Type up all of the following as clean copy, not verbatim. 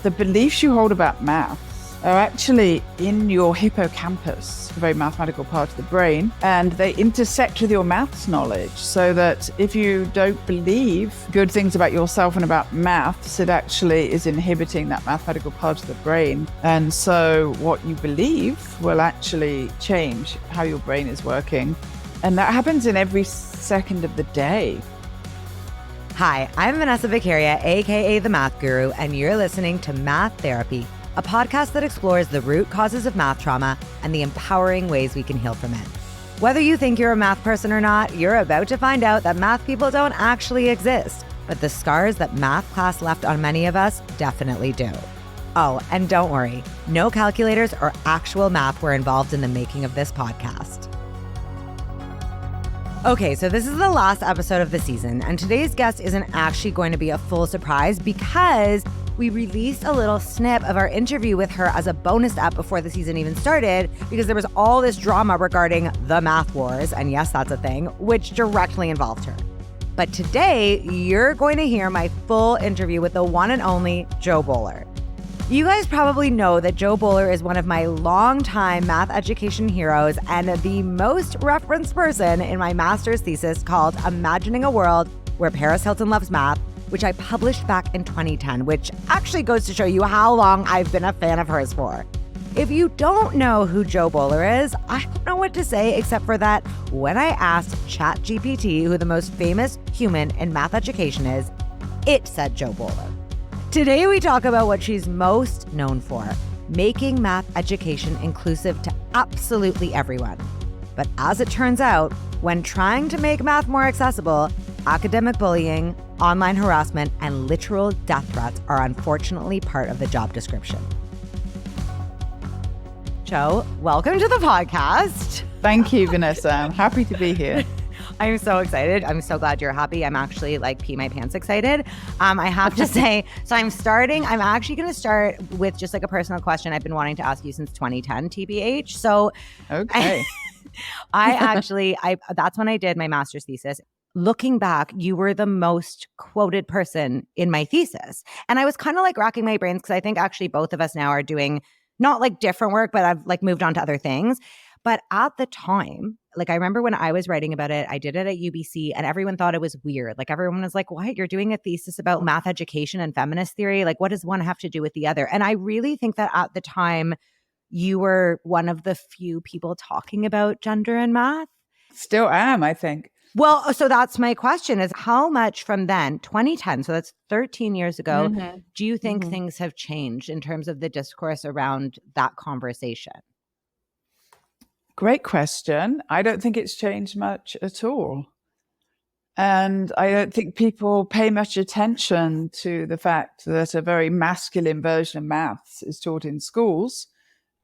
the beliefs you hold about math are actually in your hippocampus, a very mathematical part of the brain, and they intersect with your maths knowledge, so that if you don't believe good things about yourself and about maths, it actually is inhibiting that mathematical part of the brain. And so what you believe will actually change how your brain is working. And that happens in every second of the day. Hi, I'm Vanessa Viccaria, aka The Math Guru, and you're listening to Math Therapy, a podcast that explores the root causes of math trauma and the empowering ways we can heal from it. Whether you think you're a math person or not, you're about to find out that math people don't actually exist, but the scars that math class left on many of us definitely do. Oh, and don't worry, no calculators or actual math were involved in the making of this podcast. Okay, so this is the last episode of the season, and today's guest isn't actually going to be a full surprise because we released a little snip of our interview with her as a bonus ep before the season even started, because there was all this drama regarding the math wars, and yes, that's a thing, which directly involved her. But today, you're going to hear my full interview with the one and only Jo Boaler. You guys probably know that Jo Boaler is one of my longtime math education heroes and the most referenced person in my master's thesis called Imagining a World Where Paris Hilton Loves Math, which I published back in 2010, which actually goes to show you how long I've been a fan of hers for. If you don't know who Jo Boaler is, I don't know what to say except for that when I asked ChatGPT who the most famous human in math education is, it said Jo Boaler. Today we talk about what she's most known for, making math education inclusive to absolutely everyone. But as it turns out, when trying to make math more accessible, academic bullying, online harassment, and literal death threats are unfortunately part of the job description. Jo, welcome to the podcast. Thank you, Vanessa. I'm happy to be here. I'm so excited. I'm so glad you're happy. I'm actually pee my pants excited. I have to say, so I'm actually going to start with just a personal question I've been wanting to ask you since 2010, TBH. So okay. That's when I did my master's thesis. Looking back, you were the most quoted person in my thesis. And I was kind of racking my brains because I think actually both of us now are doing not different work, but I've moved on to other things. But at the time, I remember when I was writing about it, I did it at UBC and everyone thought it was weird. Everyone was like, what? You're doing a thesis about math education and feminist theory? What does one have to do with the other? And I really think that at the time, you were one of the few people talking about gender and math. Still am, I think. Well, so that's my question is how much from then, 2010, so that's 13 years ago, do you think things have changed in terms of the discourse around that conversation? Great question. I don't think it's changed much at all. And I don't think people pay much attention to the fact that a very masculine version of maths is taught in schools.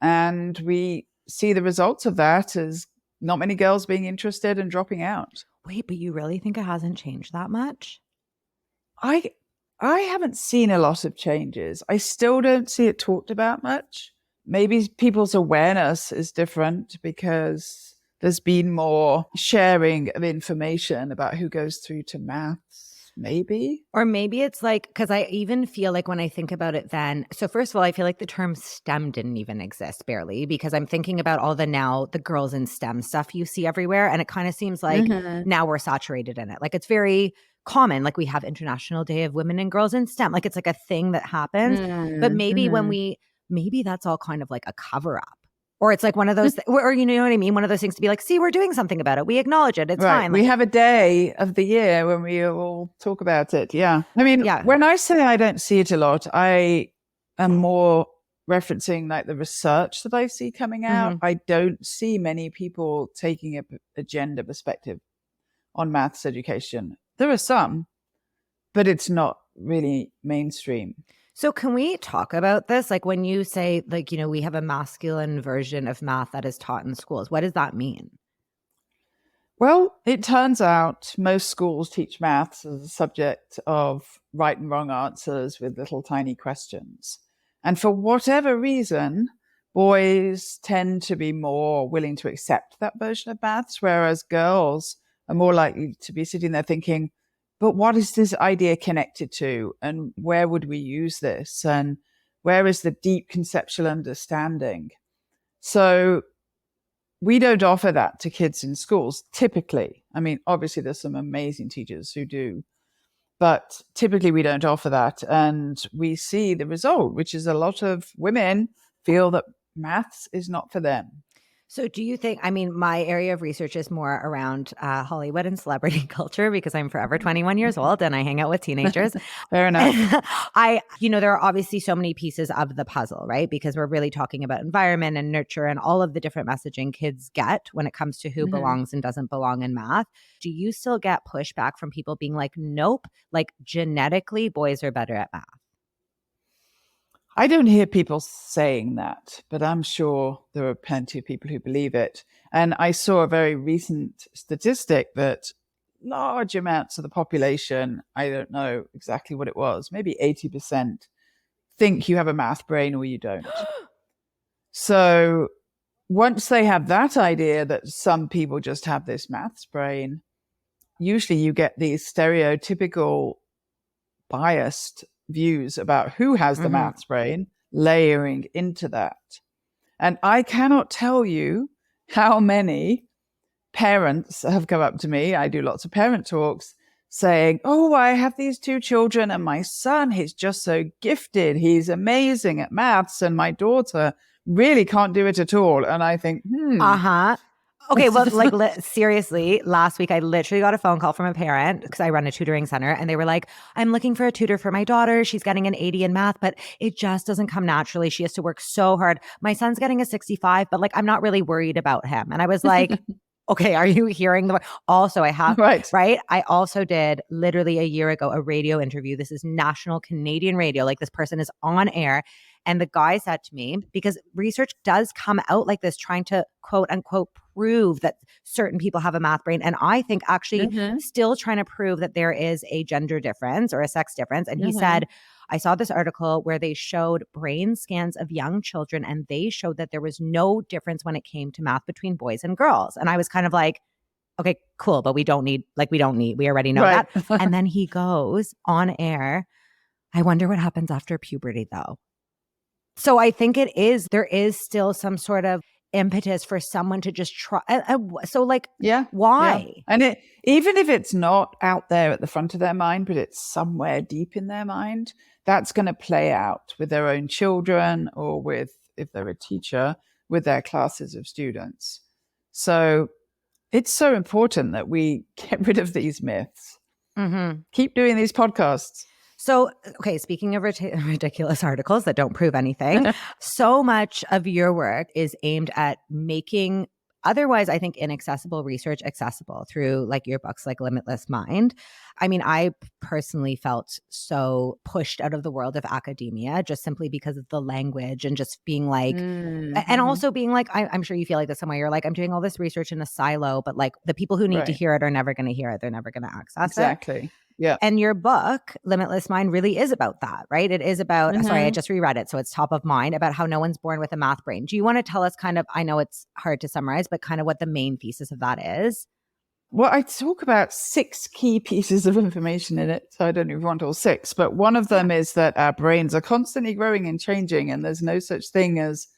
And we see the results of that as not many girls being interested and dropping out. Wait, but you really think it hasn't changed that much? I haven't seen a lot of changes. I still don't see it talked about much. Maybe people's awareness is different because there's been more sharing of information about who goes through to maths, maybe. Or maybe it's because I even feel when I think about it then, so first of all, I feel the term STEM didn't even exist barely because I'm thinking about all the girls in STEM stuff you see everywhere. And it kind of seems now we're saturated in it. It's very common. We have International Day of Women and Girls in STEM. It's a thing that happens. But maybe maybe that's all kind of a cover up. Or it's one of those, or you know what I mean? One of those things to be see, we're doing something about it. We acknowledge it. It's fine. We have a day of the year when we all talk about it. Yeah. I mean, when I say I don't see it a lot, I am more referencing the research that I see coming out. I don't see many people taking a gender perspective on maths education. There are some, but it's not really mainstream. So can we talk about this? When you say, we have a masculine version of math that is taught in schools, what does that mean? Well, it turns out most schools teach maths as a subject of right and wrong answers with little tiny questions. And for whatever reason, boys tend to be more willing to accept that version of maths, whereas girls are more likely to be sitting there thinking, but what is this idea connected to? And where would we use this? And Where is the deep conceptual understanding? So we don't offer that to kids in schools typically. I mean, obviously there's some amazing teachers who do, but typically we don't offer that. And we see the result, which is a lot of women feel that maths is not for them. So do you think, I mean, my area of research is more around Hollywood and celebrity culture because I'm forever 21 years old and I hang out with teenagers. Fair enough. There are obviously so many pieces of the puzzle, right? Because we're really talking about environment and nurture and all of the different messaging kids get when it comes to who belongs and doesn't belong in math. Do you still get pushback from people being like, nope, like genetically boys are better at math? I don't hear people saying that, but I'm sure there are plenty of people who believe it. And I saw a very recent statistic that large amounts of the population, I don't know exactly what it was, maybe 80% think you have a math brain or you don't. So once they have that idea that some people just have this maths brain, usually you get these stereotypical biased views about who has the maths brain layering into that. And I cannot tell you how many parents have come up to me. I do lots of parent talks saying, oh, I have these 2 children and my son, he's just so gifted. He's amazing at maths. And my daughter really can't do it at all. And I think, Okay, well, seriously, last week I literally got a phone call from a parent because I run a tutoring center and they were like, I'm looking for a tutor for my daughter. She's getting an 80 in math, but it just doesn't come naturally. She has to work so hard. My son's getting a 65, but like, I'm not really worried about him. And I was like, okay, are you hearing the also I have right? I also did literally a year ago a radio interview. This is national Canadian radio. Like this person is on air. And the guy said to me, because research does come out like this, trying to quote unquote prove that certain people have a math brain. And I think actually still trying to prove that there is a gender difference or a sex difference. And he said, I saw this article where they showed brain scans of young children and they showed that there was no difference when it came to math between boys and girls. And I was kind of like, okay, cool, but we already know that. And then he goes on air, I wonder what happens after puberty though. So I think there is still some sort of impetus for someone to just try. So like, why? Yeah. And even if it's not out there at the front of their mind, but it's somewhere deep in their mind, that's going to play out with their own children or with, if they're a teacher, with their classes of students. So it's so important that we get rid of these myths. Keep doing these podcasts. So, okay, speaking of ridiculous articles that don't prove anything, so much of your work is aimed at making otherwise, I think, inaccessible research accessible through like your books like Limitless Mind. I mean, I personally felt so pushed out of the world of academia just simply because of the language and just being like, and also being like, I'm sure you feel like this some way. You're like, I'm doing all this research in a silo, but like the people who need to hear it are never going to hear it. They're never going to access it. Exactly. Yeah. And your book, Limitless Mind, really is about that, right? It is about, sorry, I just reread it, so it's top of mind, about how no one's born with a math brain. Do you want to tell us kind of, I know it's hard to summarize, but kind of what the main thesis of that is? Well, I talk about 6 key pieces of information in it. So I don't know if you want all 6, but one of them is that our brains are constantly growing and changing, and there's no such thing as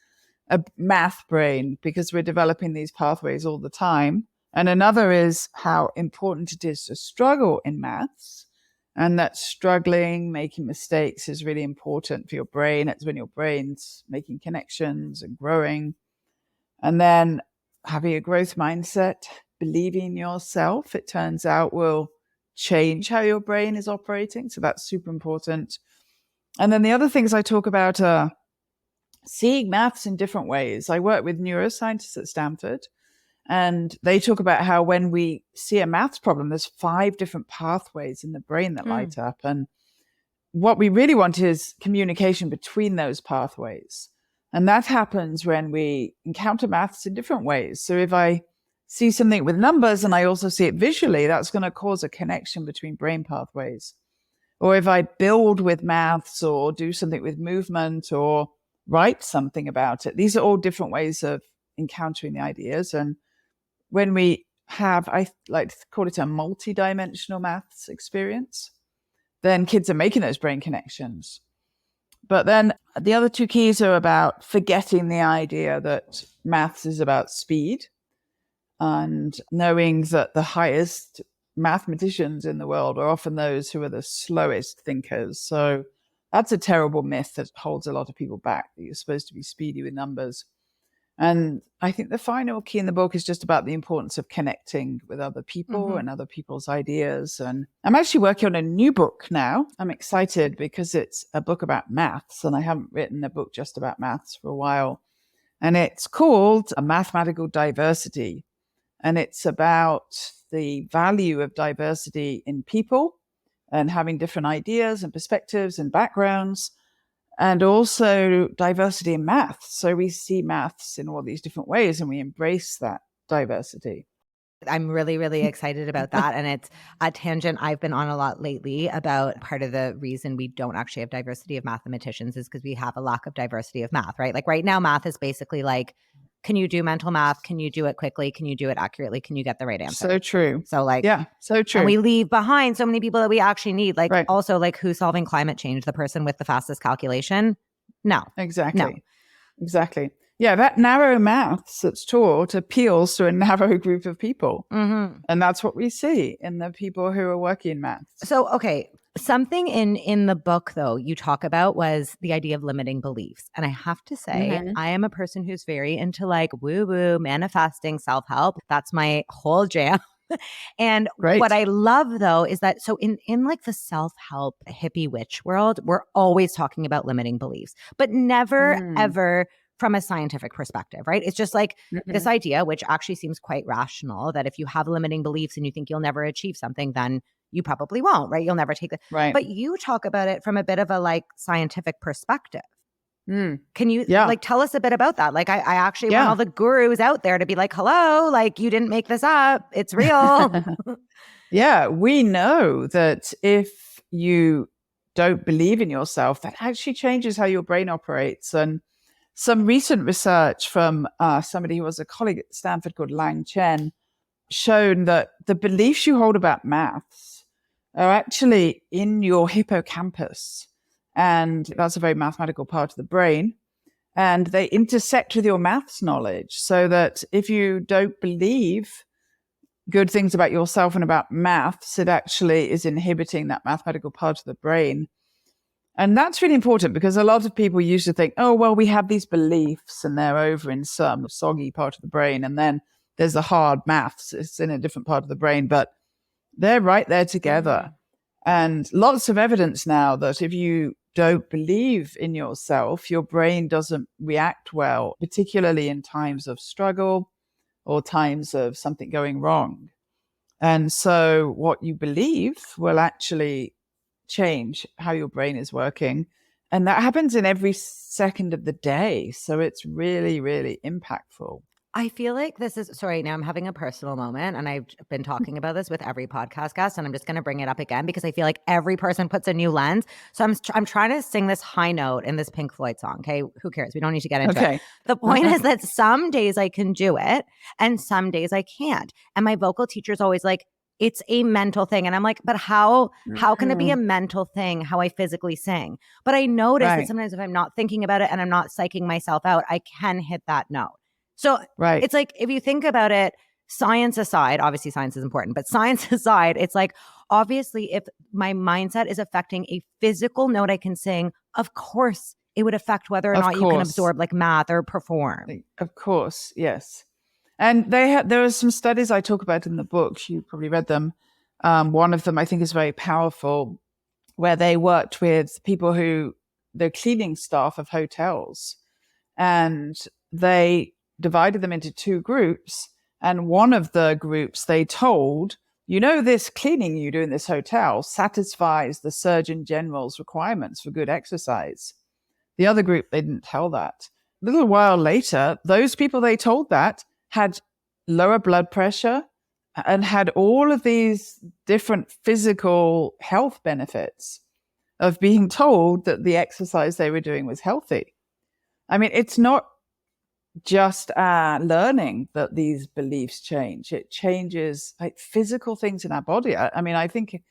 a math brain because we're developing these pathways all the time. And another is how important it is to struggle in maths, and that struggling, making mistakes is really important for your brain. It's when your brain's making connections and growing. And then having a growth mindset, believing in yourself, it turns out, will change how your brain is operating. So that's super important. And then the other things I talk about are seeing maths in different ways. I work with neuroscientists at Stanford, and they talk about how when we see a maths problem, there's 5 different pathways in the brain that light up. And what we really want is communication between those pathways. And that happens when we encounter maths in different ways. So if I see something with numbers and I also see it visually, that's going to cause a connection between brain pathways. Or if I build with maths or do something with movement or write something about it, these are all different ways of encountering the ideas. And when we have, I like to call it a multi-dimensional maths experience, then kids are making those brain connections. But then The other two keys are about forgetting the idea that maths is about speed and knowing that the highest mathematicians in the world are often those who are the slowest thinkers. So that's a terrible myth that holds a lot of people back, that you're supposed to be speedy with numbers. And I think the final key in the book is just about the importance of connecting with other people and other people's ideas. And I'm actually working on a new book now. I'm excited because it's a book about maths, and I haven't written a book just about maths for a while. And it's called A Mathematical Diversity. And it's about the value of diversity in people and having different ideas and perspectives and backgrounds, and also diversity in maths. So we see maths in all these different ways and we embrace that diversity. I'm really, really excited about that. And it's a tangent I've been on a lot lately about part of the reason we don't actually have diversity of mathematicians is because we have a lack of diversity of math, right? Like right now, math is basically like, can you do mental math? Can you do it quickly? Can you do it accurately? Can you get the right answer? So true. So like, yeah, so true. And we leave behind so many people that we actually need. Like Right. also like who's solving climate change? The person with the fastest calculation? No. Exactly. No. Exactly. Yeah, that narrow maths that's taught appeals to a narrow group of people. And that's what we see in the people who are working in maths. So, okay. Something in the book, though, you talk about was the idea of limiting beliefs. And I have to say, I am a person who's very into like woo-woo, manifesting, self-help. That's my whole jam. And what I love, though, is that so in like the self-help hippie witch world, we're always talking about limiting beliefs, but never, ever from a scientific perspective, right? It's just like this idea, which actually seems quite rational, that if you have limiting beliefs and you think you'll never achieve something, then you probably won't, right? You'll never take it. Right. But you talk about it from a bit of a like scientific perspective. Can you like tell us a bit about that? Like I actually want all the gurus out there to be like, hello, like you didn't make this up. It's real. Yeah, we know that if you don't believe in yourself, that actually changes how your brain operates. And some recent research from somebody who was a colleague at Stanford called Lang Chen shown that the beliefs you hold about maths are actually in your hippocampus. And that's a very mathematical part of the brain. And they intersect with your maths knowledge, so that if you don't believe good things about yourself and about maths, it actually is inhibiting that mathematical part of the brain. And that's really important because a lot of people used to think, oh, well, we have these beliefs and they're over in some soggy part of the brain. And then there's the hard maths. It's in a different part of the brain, but they're right there together. And lots of evidence now that if you don't believe in yourself, your brain doesn't react well, particularly in times of struggle or times of something going wrong. And so what you believe will actually change how your brain is working. And that happens in every second of the day. So it's really, really impactful. I feel like this is, sorry, now I'm having a personal moment and I've been talking about this with every podcast guest and I'm just going to bring it up again because I feel like every person puts a new lens. So I'm trying to sing this high note in this Pink Floyd song. Okay. Who cares? We don't need to get into it. The point is that some days I can do it and some days I can't. And my vocal teacher is always like, it's a mental thing. And I'm like, but how can it be a mental thing, how I physically sing? But I notice that sometimes if I'm not thinking about it and I'm not psyching myself out, I can hit that note. So it's like, if you think about it, science aside, obviously science is important, but science aside, it's like, obviously, if my mindset is affecting a physical note I can sing, of course, it would affect whether or not you can absorb like math or perform. Of course, yes. And there are some studies I talk about in the book. You probably read them. One of them I think is very powerful, where they worked with people the cleaning staff of hotels, and they divided them into two groups. And one of the groups they told, this cleaning you do in this hotel satisfies the Surgeon General's requirements for good exercise. The other group, they didn't tell that. A little while later, those people they told that had lower blood pressure and had all of these different physical health benefits of being told that the exercise they were doing was healthy. I mean, it's not just learning that these beliefs change. It changes like physical things in our body. I mean, I think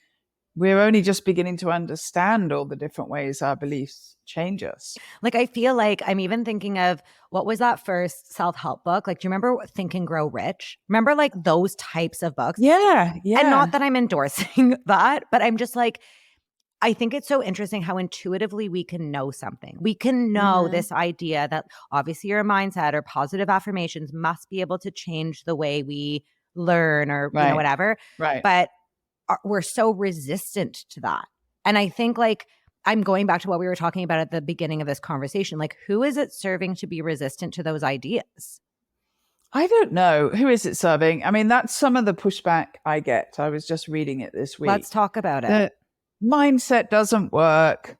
we're only just beginning to understand all the different ways our beliefs change us. Like, I feel like I'm even thinking of, what was that first self-help book? Like, do you remember Think and Grow Rich? Remember like those types of books? Yeah. And not that I'm endorsing that, but I'm just like, I think it's so interesting how intuitively we can know something. We can know this idea that obviously your mindset or positive affirmations must be able to change the way we learn or, Right. whatever. Right. But we're so resistant to that. And I think like, I'm going back to what we were talking about at the beginning of this conversation. Like, who is it serving to be resistant to those ideas? I don't know. Who is it serving? I mean, that's some of the pushback I get. I was just reading it this week. Let's talk about it. The mindset doesn't work.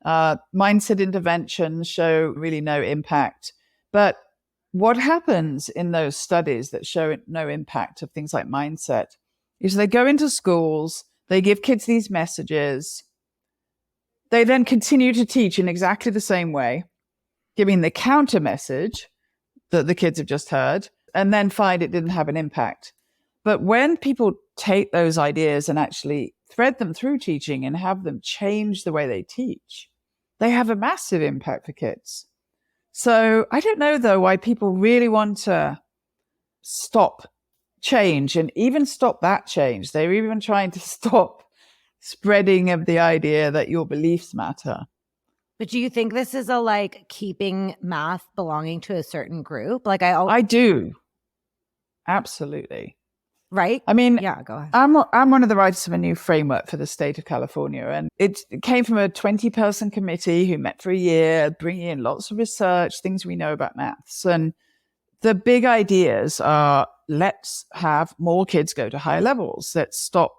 Mindset interventions show really no impact. But what happens in those studies that show no impact of things like mindset is they go into schools, they give kids these messages, they then continue to teach in exactly the same way, giving the counter message that the kids have just heard, and then find it didn't have an impact. But when people take those ideas and actually thread them through teaching and have them change the way they teach, they have a massive impact for kids. So I don't know, though, why people really want to stop change and even stop that change. They're even trying to stop spreading of the idea that your beliefs matter. But do you think this is a like keeping math belonging to a certain group? Like I do. Absolutely. Right? I mean, yeah, go ahead. I'm one of the writers of a new framework for the state of California. And it came from a 20-person committee who met for a year, bringing in lots of research, things we know about maths. And the big ideas are, let's have more kids go to higher levels. Let's stop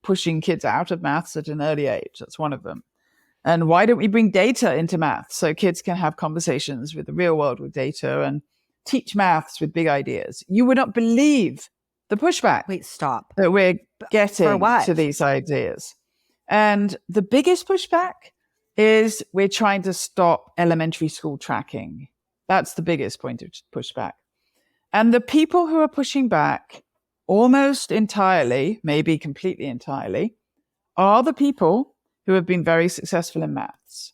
pushing kids out of maths at an early age. That's one of them. And why don't we bring data into maths so kids can have conversations with the real world with data and teach maths with big ideas? You would not believe the pushback. Wait, stop. That we're getting For what? to these ideas. And the biggest pushback is we're trying to stop elementary school tracking. That's the biggest point of pushback. And the people who are pushing back almost entirely, maybe completely entirely, are the people who have been very successful in maths.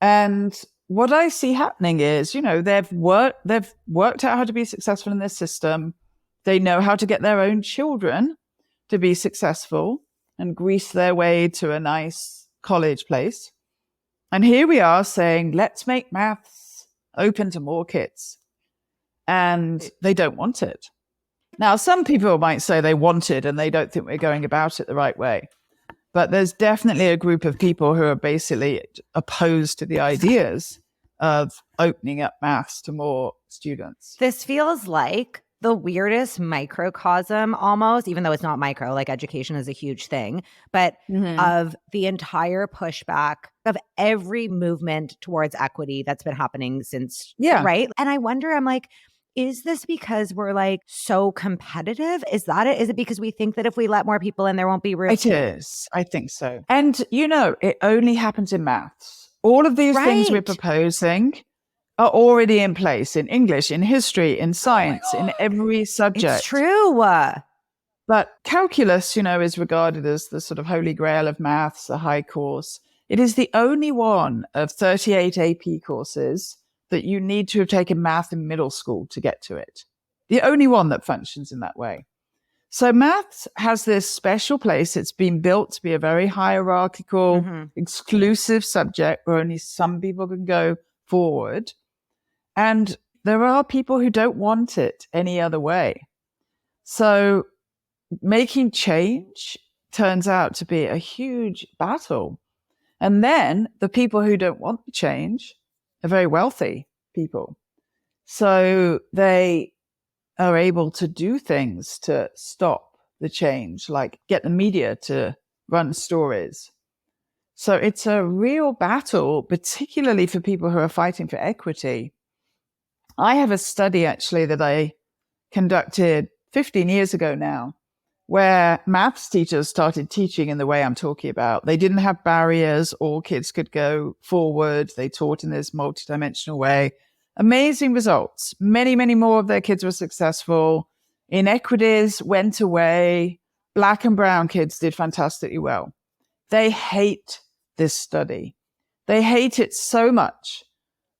And what I see happening is, they've worked out how to be successful in this system. They know how to get their own children to be successful and grease their way to a nice college place. And here we are saying, let's make maths open to more kids. And they don't want it. Now, some people might say they want it and they don't think we're going about it the right way. But there's definitely a group of people who are basically opposed to the ideas of opening up maths to more students. This feels like the weirdest microcosm almost, even though it's not micro, like education is a huge thing, but of the entire pushback of every movement towards equity that's been happening since, right? And I wonder, I'm like, is this because we're like so competitive? Is that it? Is it because we think that if we let more people in, there won't be room? It is. I think so. And, it only happens in maths. All of these things we're proposing are already in place in English, in history, in science, in every subject. It's true. But calculus, is regarded as the sort of holy grail of maths, a high course. It is the only one of 38 AP courses that you need to have taken math in middle school to get to it. The only one that functions in that way. So maths has this special place. It's been built to be a very hierarchical, exclusive subject where only some people can go forward. And there are people who don't want it any other way. So making change turns out to be a huge battle. And then the people who don't want the change are very wealthy people. So they are able to do things to stop the change, like get the media to run stories. So it's a real battle, particularly for people who are fighting for equity. I have a study actually that I conducted 15 years ago now, where maths teachers started teaching in the way I'm talking about. They didn't have barriers. All kids could go forward. They taught in this multidimensional way. Amazing results. Many, many more of their kids were successful. Inequities went away. Black and brown kids did fantastically well. They hate this study. They hate it so much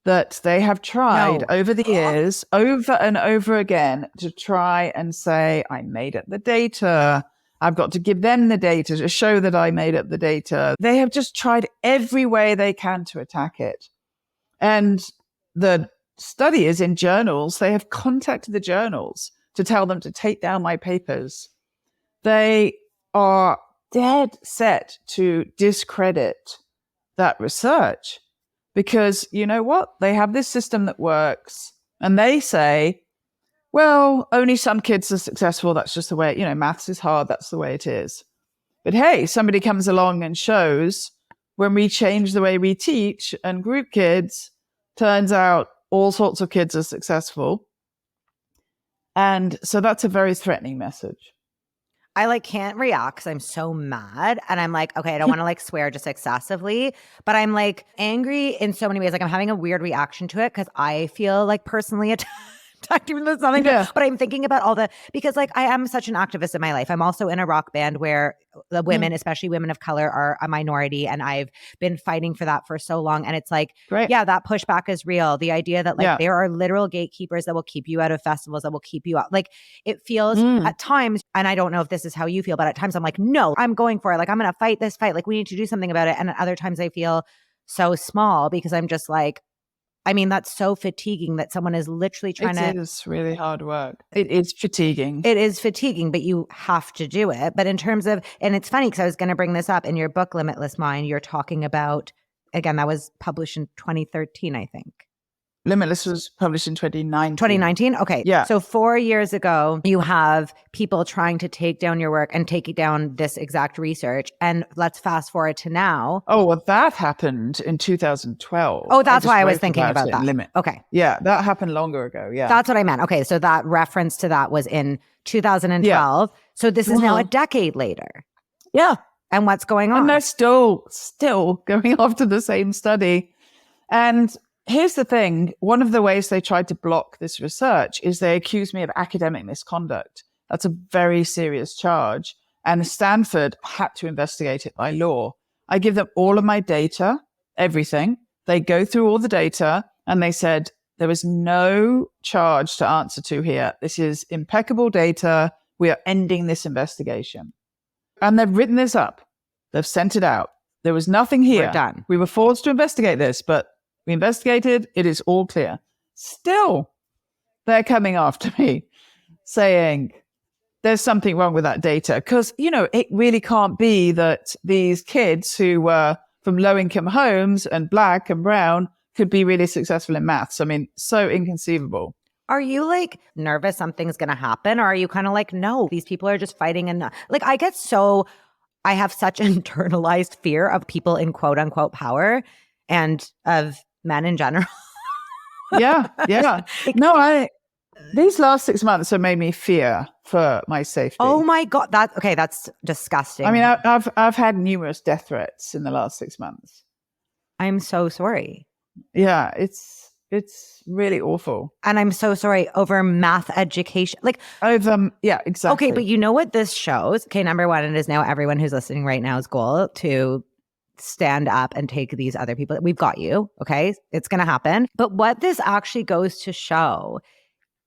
that they have tried over the years, over and over again, to try and say, I made up the data. I've got to give them the data to show that I made up the data. They have just tried every way they can to attack it. And the study is in journals. They have contacted the journals to tell them to take down my papers. They are dead set to discredit that research because you know what? They have this system that works and they say, well, only some kids are successful. That's just the way, maths is hard. That's the way it is. But hey, somebody comes along and shows when we change the way we teach and group kids, turns out all sorts of kids are successful. And so that's a very threatening message. I can't react because I'm so mad. And I'm like, okay, I don't want to swear just excessively, but I'm angry in so many ways. I'm having a weird reaction to it because I feel personally attacked. Even though it's nothing, but I'm thinking about because I am such an activist in my life. I'm also in a rock band where the women, especially women of color, are a minority. And I've been fighting for that for so long. And it's Great. Yeah, that pushback is real. The idea that there are literal gatekeepers that will keep you out of festivals, that will keep you out. It feels at times, and I don't know if this is how you feel, but at times I'm no, I'm going for it. I'm going to fight this fight. We need to do something about it. And at other times I feel so small because I'm just that's so fatiguing that someone is literally trying to... It is really hard work. It is fatiguing. It is fatiguing, but you have to do it. But in terms of... And it's funny because I was going to bring this up in your book, Limitless Mind. You're talking about... Again, that was published in 2013, I think. Limitless was published in 2019. 2019? Okay. Yeah. So 4 years ago, you have people trying to take down your work and take down this exact research. And let's fast forward to now. Oh, well, that happened in 2012. Oh, that's why I was thinking about that. Limit. Okay. Yeah, that happened longer ago. Yeah. That's what I meant. Okay. So that reference to that was in 2012. Yeah. So this is now a decade later. Yeah. And what's going on? And they're still going after the same study. And here's the thing. One of the ways they tried to block this research is they accused me of academic misconduct. That's a very serious charge. And Stanford had to investigate it by law. I give them all of my data, everything. They go through all the data and they said, there is no charge to answer to here. This is impeccable data. We are ending this investigation. And they've written this up. They've sent it out. There was nothing here. We're done. We were forced to investigate this, but we investigated. It is all clear. Still, they're coming after me saying there's something wrong with that data. Because, it really can't be that these kids who were from low-income homes and Black and brown could be really successful in maths. So inconceivable. Are you nervous something's going to happen? Or are you kind of no, these people are just fighting and I have such internalized fear of people in quote unquote power and of men in general. Yeah. No, these last 6 months have made me fear for my safety. Oh my God. That's disgusting. I've had numerous death threats in the last 6 months. I'm so sorry. Yeah, it's really awful. And I'm so sorry over math education. Yeah, exactly. Okay, but you know what this shows? Okay, number one, it is now everyone who's listening right now's goal to stand up and take these other people. We've got you, okay? It's going to happen. But what this actually goes to show,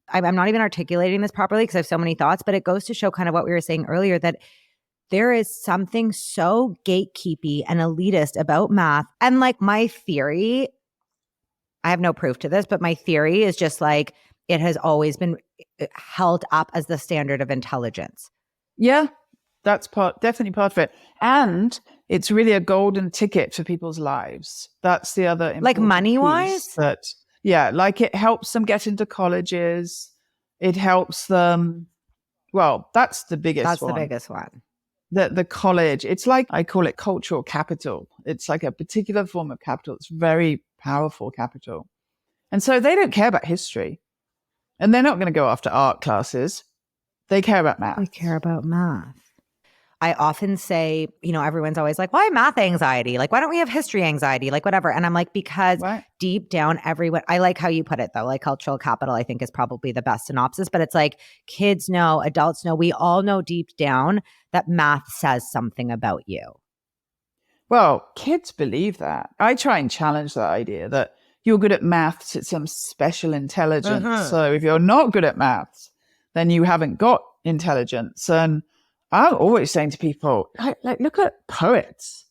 I'm not even articulating this properly because I have so many thoughts, but it goes to show kind of what we were saying earlier, that there is something so gatekeepy and elitist about math. And my theory, I have no proof to this, but my theory is just it has always been held up as the standard of intelligence. Yeah, that's definitely part of it. And it's really a golden ticket for people's lives. That's the other important money-wise? It helps them get into colleges. It helps them. Well, that's the biggest one. That's the biggest one. The college. It's I call it cultural capital. It's a particular form of capital. It's very powerful capital. And so they don't care about history. And they're not going to go after art classes. They care about math. They care about math. I often say, everyone's always like, why math anxiety? Like, why don't we have history anxiety? Like, whatever. And I'm like, because deep down, everyone, I like how you put it though, like cultural capital, I think is probably the best synopsis, but it's like kids know, adults know, we all know deep down that math says something about you. Well, kids believe that. I try and challenge that idea that you're good at maths, it's some special intelligence. So if you're not good at maths, then you haven't got intelligence. And I'm always saying to people, like look at poets.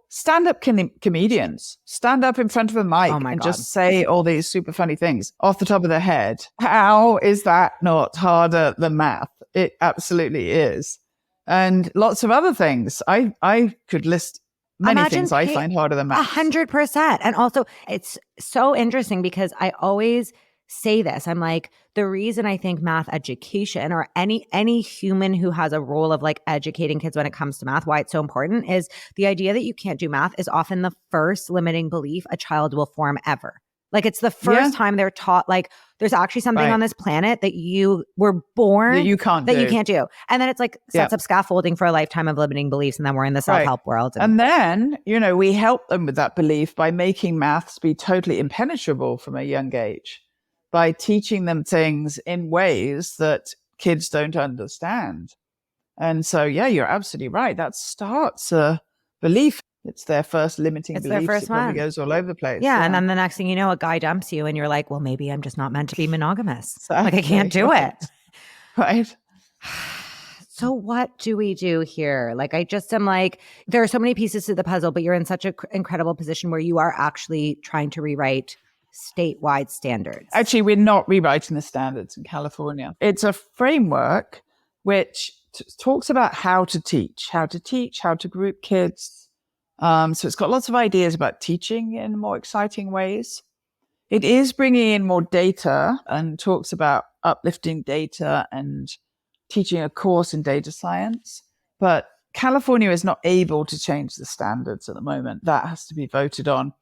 Stand-up comedians stand up in front of a mic and just say all these super funny things off the top of their head. How is that not harder than math? It absolutely is. And lots of other things. I could list many things I find harder than math. 100%. And also, it's so interesting because I always say this. I'm like, the reason I think math education or any human who has a role of like educating kids when it comes to math, why it's so important is the idea that you can't do math is often the first limiting belief a child will form ever. Like it's the first time they're taught, like there's actually something on this planet that you were born that you can't do. And then it's like sets up scaffolding for a lifetime of limiting beliefs. And then we're in the self-help world. And then, we help them with that belief by making maths be totally impenetrable from a young age, by teaching them things in ways that kids don't understand. And so, you're absolutely right. That starts a belief. It's their first limiting belief. It probably goes all over the place. Yeah. And then the next thing you know, a guy dumps you and you're like, well, maybe I'm just not meant to be monogamous. Exactly. Like I can't do it. Right. So what do we do here? Like, I just am like, there are so many pieces to the puzzle, but you're in such an incredible position where you are actually trying to rewrite statewide standards. Actually, we're not rewriting the standards in California. It's a framework which talks about how to teach, how to group kids. So it's got lots of ideas about teaching in more exciting ways. It is bringing in more data and talks about uplifting data and teaching a course in data science. But California is not able to change the standards at the moment. That has to be voted on.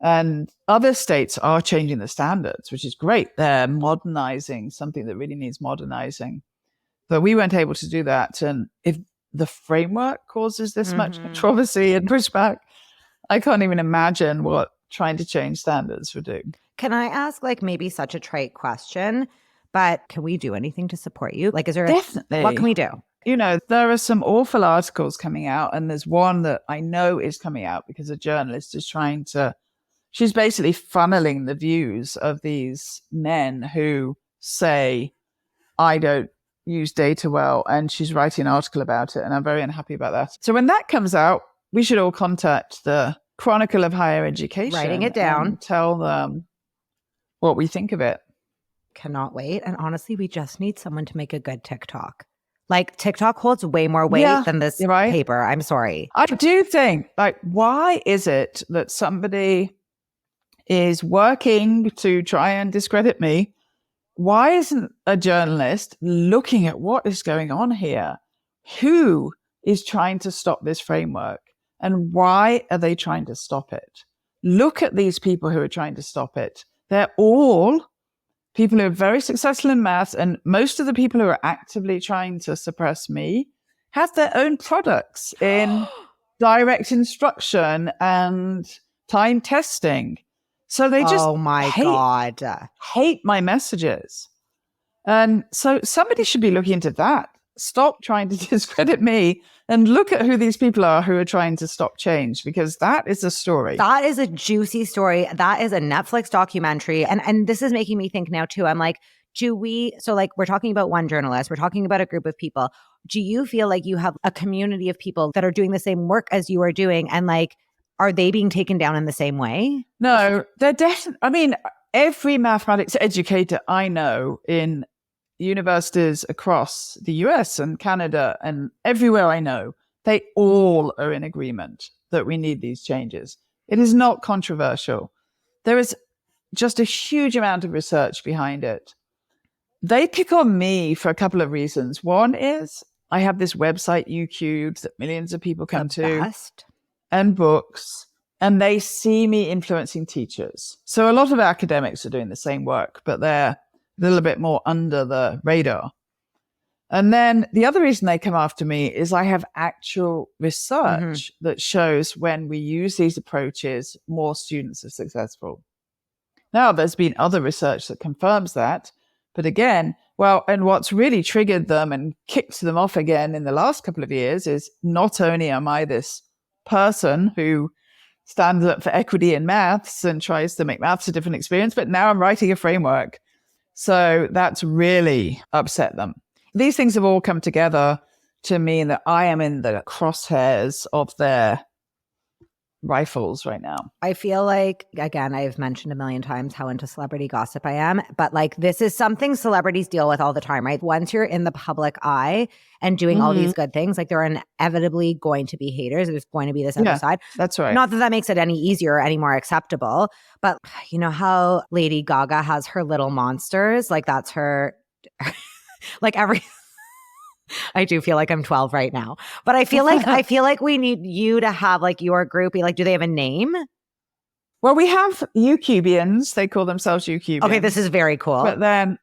And other states are changing the standards, which is great. They're modernizing something that really needs modernizing. But we weren't able to do that. And if the framework causes this much controversy and pushback, I can't even imagine what trying to change standards would do. Can I ask like maybe such a trite question, but can we do anything to support you? Like, is there Definitely. What can we do? There are some awful articles coming out, and there's one that I know is coming out because a journalist is she's basically funneling the views of these men who say, I don't use data well, and she's writing an article about it, and I'm very unhappy about that. So when that comes out, we should all contact the Chronicle of Higher Education, writing it down, and tell them what we think of it. Cannot wait. And honestly, we just need someone to make a good TikTok. Like TikTok holds way more weight than this paper. I'm sorry. I do think, like, why is it that somebody is working to try and discredit me? Why isn't a journalist looking at what is going on here? Who is trying to stop this framework? And why are they trying to stop it? Look at these people who are trying to stop it. They're all people who are very successful in math, and most of the people who are actively trying to suppress me have their own products in direct instruction and time testing. So they just hate my messages. And so somebody should be looking into that. Stop trying to discredit me and look at who these people are who are trying to stop change, because that is a story. That is a juicy story. That is a Netflix documentary. And this is making me think now too. I'm like, we're talking about one journalist, we're talking about a group of people. Do you feel like you have a community of people that are doing the same work as you are doing? And like, are they being taken down in the same way? No, they're definitely, I mean, every mathematics educator I know in universities across the US and Canada and everywhere I know, they all are in agreement that we need these changes. It is not controversial. There is just a huge amount of research behind it. They pick on me for a couple of reasons. One is I have this website, UQ'd, that millions of people come to, and books, and they see me influencing teachers. So a lot of academics are doing the same work, but they're a little bit more under the radar. And then the other reason they come after me is I have actual research that shows when we use these approaches, more students are successful. Now, there's been other research that confirms that. But again, and what's really triggered them and kicked them off again in the last couple of years is not only am I this person who stands up for equity in maths and tries to make maths a different experience, but now I'm writing a framework. So that's really upset them. These things have all come together to mean that I am in the crosshairs of their rifles right now. I feel like, again, I've mentioned a million times how into celebrity gossip I am, but like this is something celebrities deal with all the time, right? Once you're in the public eye and doing all these good things, like there are inevitably going to be haters. There's going to be this other side. That's right. Not that that makes it any easier or any more acceptable, but you know how Lady Gaga has her little monsters? Like that's her, like every... I do feel like I'm 12 right now, but I feel like we need you to have like your groupie. Like, do they have a name? Well, we have Eucubians. They call themselves Eucubians. Okay, this is very cool. But then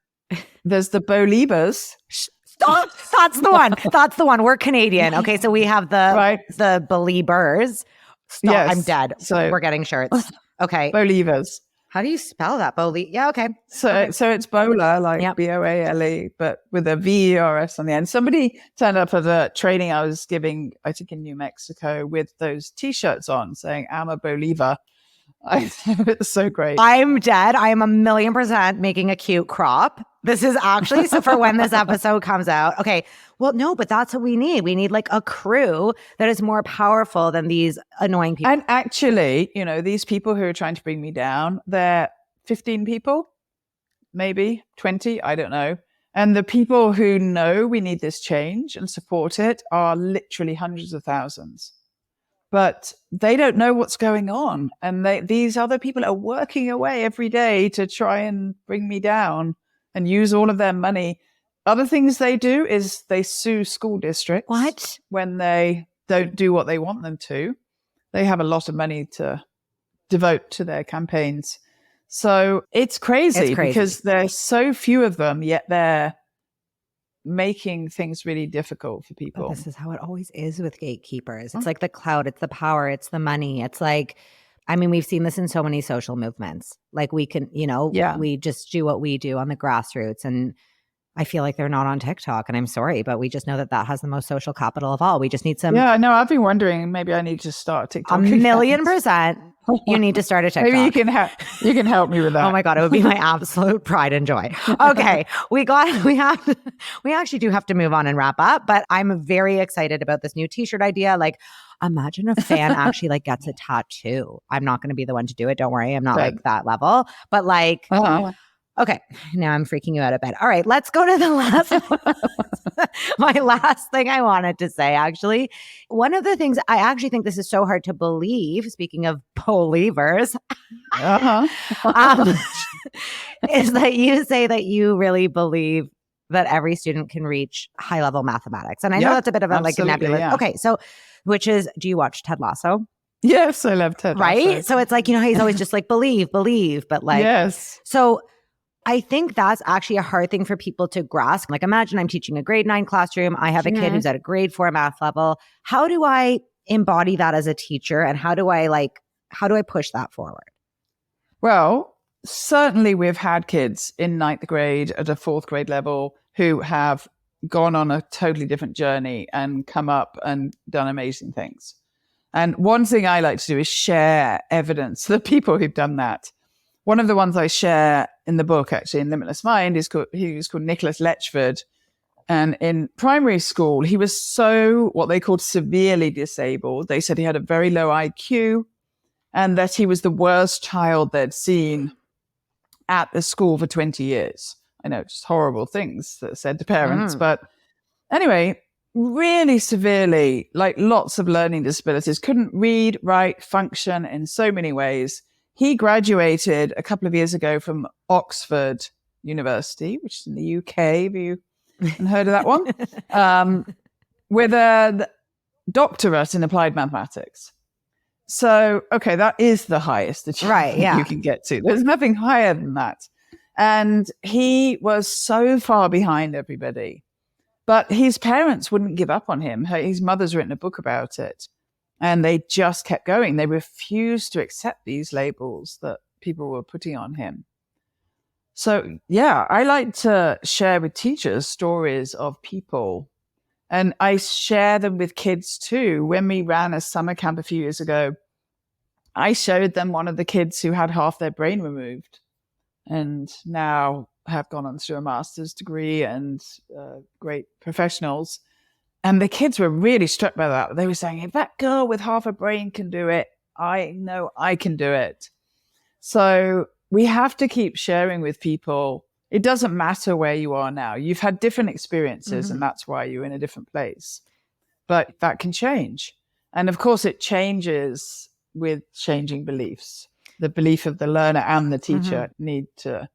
there's the Bolivers. Stop! That's the one. That's the one. We're Canadian. Okay, so we have the Beliebers. Stop! Yes. I'm dead. So we're getting shirts. Okay, Bolivers. How do you spell that? Yeah, okay. So it's Boaler, like Boale, but with a VERS on the end. Somebody turned up at a training I was giving, I think in New Mexico, with those T-shirts on saying, I'm a believer. It's so great. I'm dead. I am 1,000,000% making a cute crop. This is actually, so for when this episode comes out. Okay. Well, no, but that's what we need. We need like a crew that is more powerful than these annoying people. And actually, you know, these people who are trying to bring me down, they're 15 people, maybe 20, I don't know. And the people who know we need this change and support it are literally hundreds of thousands. But they don't know what's going on. And these other people are working away every day to try and bring me down and use all of their money. Other things they do is they sue school districts. What? When they don't do what they want them to. They have a lot of money to devote to their campaigns. So it's crazy because there's so few of them, yet they're making things really difficult for people. But this is how it always is with gatekeepers. It's like the clout, it's the power, it's the money. It's like, I mean, we've seen this in so many social movements. Like we can, you know, we just do what we do on the grassroots. And I feel like they're not on TikTok, and I'm sorry, but we just know that has the most social capital of all. We just need some. Yeah, no, I've been wondering, maybe I need to start TikTok. 1,000,000%. You need to start a TikTok. Maybe you can help me with that. Oh my God, it would be my absolute pride and joy. Okay, we actually do have to move on and wrap up, but I'm very excited about this new t-shirt idea. Like, imagine a fan actually like gets a tattoo. I'm not going to be the one to do it. Don't worry. I'm not like that level, but like, okay, now I'm freaking you out a bit. All right, let's go to the last, my last thing I wanted to say, actually. One of the things I actually think this is so hard to believe, speaking of believers, is that you say that you really believe that every student can reach high-level mathematics. And I know that's a bit of a like a nebulous. Yeah. Okay, so do you watch Ted Lasso? Yes, I love Ted Lasso. Right? So it's like, you know, he's always just like, believe, but like. Yes. So I think that's actually a hard thing for people to grasp. Like, imagine I'm teaching a grade 9 classroom. I have a kid who's at a grade 4 math level. How do I embody that as a teacher? And how do I push that forward? Well, certainly we've had kids in 9th grade at a 4th grade level who have gone on a totally different journey and come up and done amazing things. And one thing I like to do is share evidence for the people who've done that. One of the ones I share in the book, actually, in Limitless Mind, he was called Nicholas Letchford. And in primary school, he was so what they called severely disabled. They said he had a very low IQ and that he was the worst child they'd seen at the school for 20 years. I know, just horrible things that said to parents. But anyway, really severely, like lots of learning disabilities, couldn't read, write, function in so many ways. He graduated a couple of years ago from Oxford University, which is in the UK. Have you heard of that one? With a doctorate in applied mathematics. So, okay, that is the highest achievement you can get to. There's nothing higher than that. And he was so far behind everybody. But his parents wouldn't give up on him. His mother's written a book about it. And they just kept going. They refused to accept these labels that people were putting on him. So, yeah, I like to share with teachers stories of people. And I share them with kids too. When we ran a summer camp a few years ago, I showed them one of the kids who had half their brain removed and now have gone on through a master's degree and great professionals. And the kids were really struck by that. They were saying, if that girl with half a brain can do it, I know I can do it. So we have to keep sharing with people. It doesn't matter where you are now. You've had different experiences, and that's why you're in a different place. But that can change. And of course, it changes with changing beliefs. The belief of the learner and the teacher need to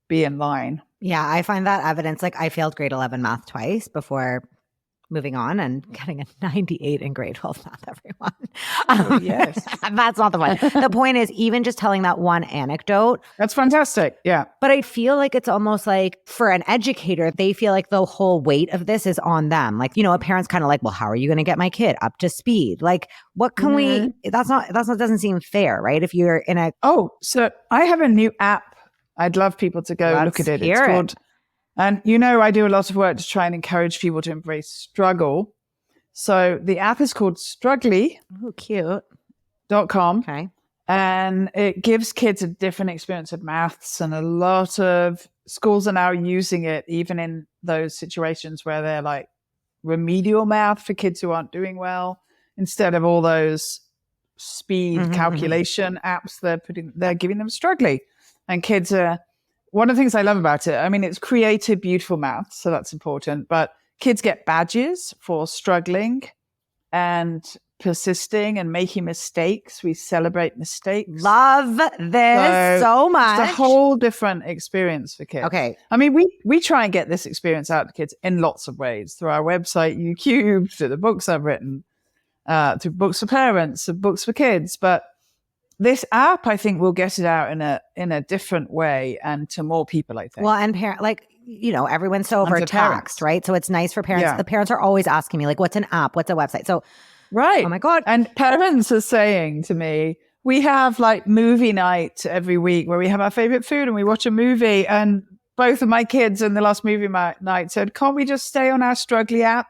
be in line. Yeah, I find that evidence. Like, I failed grade 11 math twice before moving on and getting a 98 in grade 12 math, everyone. Yes. That's not the point. The point is, even just telling that one anecdote. That's fantastic. Yeah. But I feel like it's almost like for an educator, they feel like the whole weight of this is on them. Like, a parent's kind of like, well, how are you going to get my kid up to speed? Like, what can we, that's not, doesn't seem fair, right? If you're in a. Oh, so I have a new app. I'd love people to go look at it. It's called. And, I do a lot of work to try and encourage people to embrace struggle. So the app is called Struggly. Oh, cute. .com. Okay. And it gives kids a different experience of maths. And a lot of schools are now using it, even in those situations where they're like remedial math for kids who aren't doing well, instead of all those speed calculation apps they're giving them Struggly. And kids are. One of the things I love about it, I mean, it's creative, beautiful math, so that's important. But kids get badges for struggling and persisting and making mistakes. We celebrate mistakes. Love this so much. It's a whole different experience for kids. Okay. I mean, we try and get this experience out to kids in lots of ways, through our website, YouCubed, through the books I've written, through books for parents, and books for kids. But this app, I think, will get it out in a different way and to more people, I think. Well, and everyone's so overtaxed, right? So it's nice for parents. Yeah. The parents are always asking me, like, what's an app? What's a website? So, right. Oh my God. And parents are saying to me, we have like movie night every week where we have our favorite food and we watch a movie. And both of my kids in the last movie night said, can't we just stay on our Struggly app?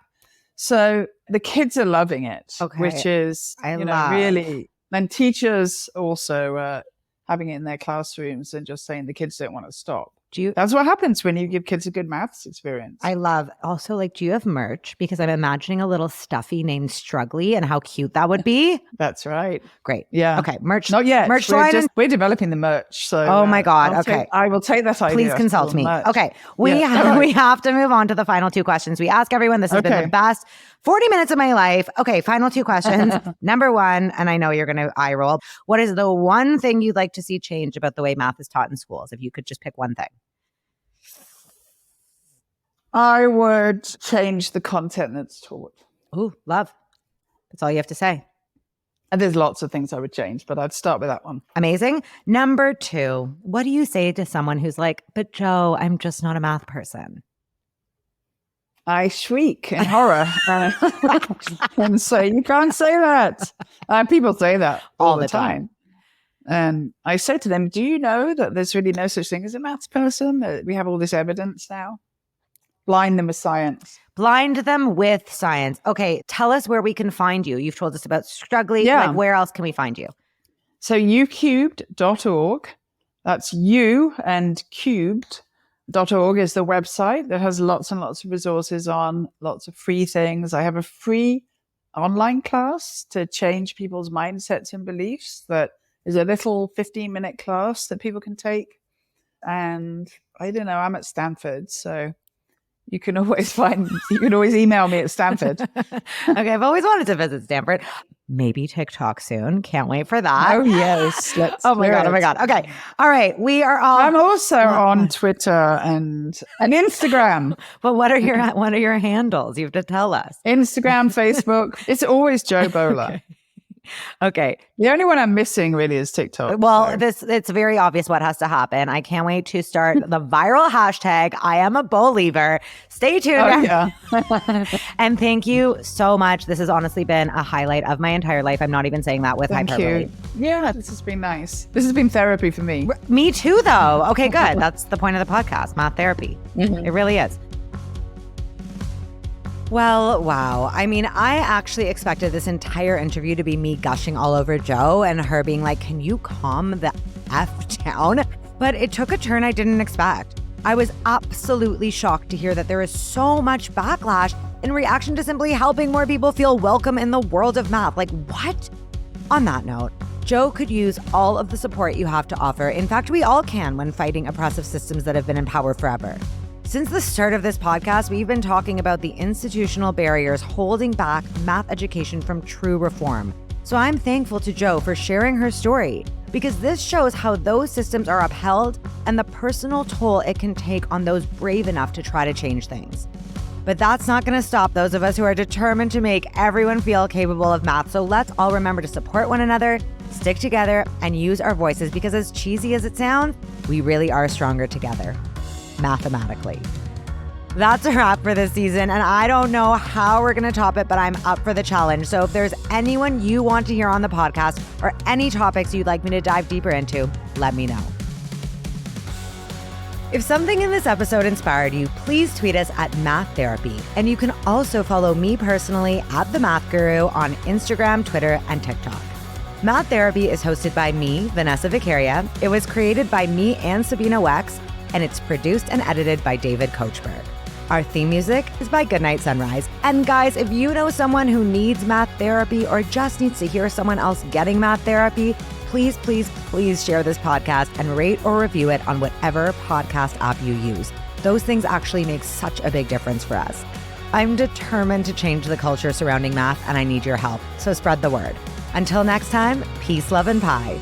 So the kids are loving it, which is, really. And teachers also having it in their classrooms and just saying the kids don't want to stop. That's what happens when you give kids a good maths experience. I love. Also, like, do you have merch? Because I'm imagining a little stuffy named Struggly and how cute that would be. That's right. Great. Yeah. Okay. Merch. Not yet. Merch we're developing the merch. So. Oh my God. I will take that idea. Please consult me. Merch. Okay. We have to move on to the final two questions we ask everyone. This has been the best 40 minutes of my life. Okay. Final two questions. Number one, and I know you're going to eye roll. What is the one thing you'd like to see change about the way math is taught in schools? If you could just pick one thing. I would change the content that's taught. Ooh, love. That's all you have to say. And there's lots of things I would change, but I'd start with that one. Amazing. Number two, what do you say to someone who's like, but Joe, I'm just not a math person? I shriek in horror and say, you can't say that. People say that all the time. And I say to them, do you know that there's really no such thing as a maths person? We have all this evidence now. Blind them with science. Blind them with science. Okay, tell us where we can find you. You've told us about Struggly. Yeah. Like, where else can we find you? So youcubed.org. That's you and cubed.org is the website that has lots and lots of resources on, lots of free things. I have a free online class to change people's mindsets and beliefs that is a little 15-minute class that people can take. And I don't know, I'm at Stanford, so you can always email me at Stanford. Okay, I've always wanted to visit Stanford. Maybe TikTok soon. Can't wait for that. Oh, yes. Oh my God. Okay. All right. We are all. I'm also on Twitter and Instagram. But what are your handles? You have to tell us. Instagram, Facebook. It's always Joe Boaler. Okay. Okay. The only one I'm missing really is TikTok. Well, so. it's very obvious what has to happen. I can't wait to start the viral hashtag, I am a Boaler. Stay tuned. Oh, yeah. And thank you so much. This has honestly been a highlight of my entire life. I'm not even saying that with Thank hyperbole. you. Yeah, this has been nice. This has been therapy for me. Me too, though. Okay, good. That's the point of the podcast, math therapy. It really is. Well, wow. I mean, I actually expected this entire interview to be me gushing all over Joe and her being like, can you calm the F down? But it took a turn I didn't expect. I was absolutely shocked to hear that there is so much backlash in reaction to simply helping more people feel welcome in the world of math. Like, what? On that note, Joe could use all of the support you have to offer. In fact, we all can when fighting oppressive systems that have been in power forever. Since the start of this podcast, we've been talking about the institutional barriers holding back math education from true reform. So I'm thankful to Joe for sharing her story, because this shows how those systems are upheld and the personal toll it can take on those brave enough to try to change things. But that's not going to stop those of us who are determined to make everyone feel capable of math. So let's all remember to support one another, stick together, and use our voices, because as cheesy as it sounds, we really are stronger together. Mathematically. That's a wrap for this season, and I don't know how we're going to top it, but I'm up for the challenge. So if there's anyone you want to hear on the podcast or any topics you'd like me to dive deeper into, let me know. If something in this episode inspired you, please tweet us at Math Therapy. And you can also follow me personally at The Math Guru on Instagram, Twitter, and TikTok. Math Therapy is hosted by me, Vanessa Vicaria. It was created by me and Sabina Wex, and it's produced and edited by David Kochberg. Our theme music is by Goodnight Sunrise. And guys, if you know someone who needs math therapy or just needs to hear someone else getting math therapy, please, please, please share this podcast and rate or review it on whatever podcast app you use. Those things actually make such a big difference for us. I'm determined to change the culture surrounding math, and I need your help. So spread the word. Until next time, peace, love, and pie.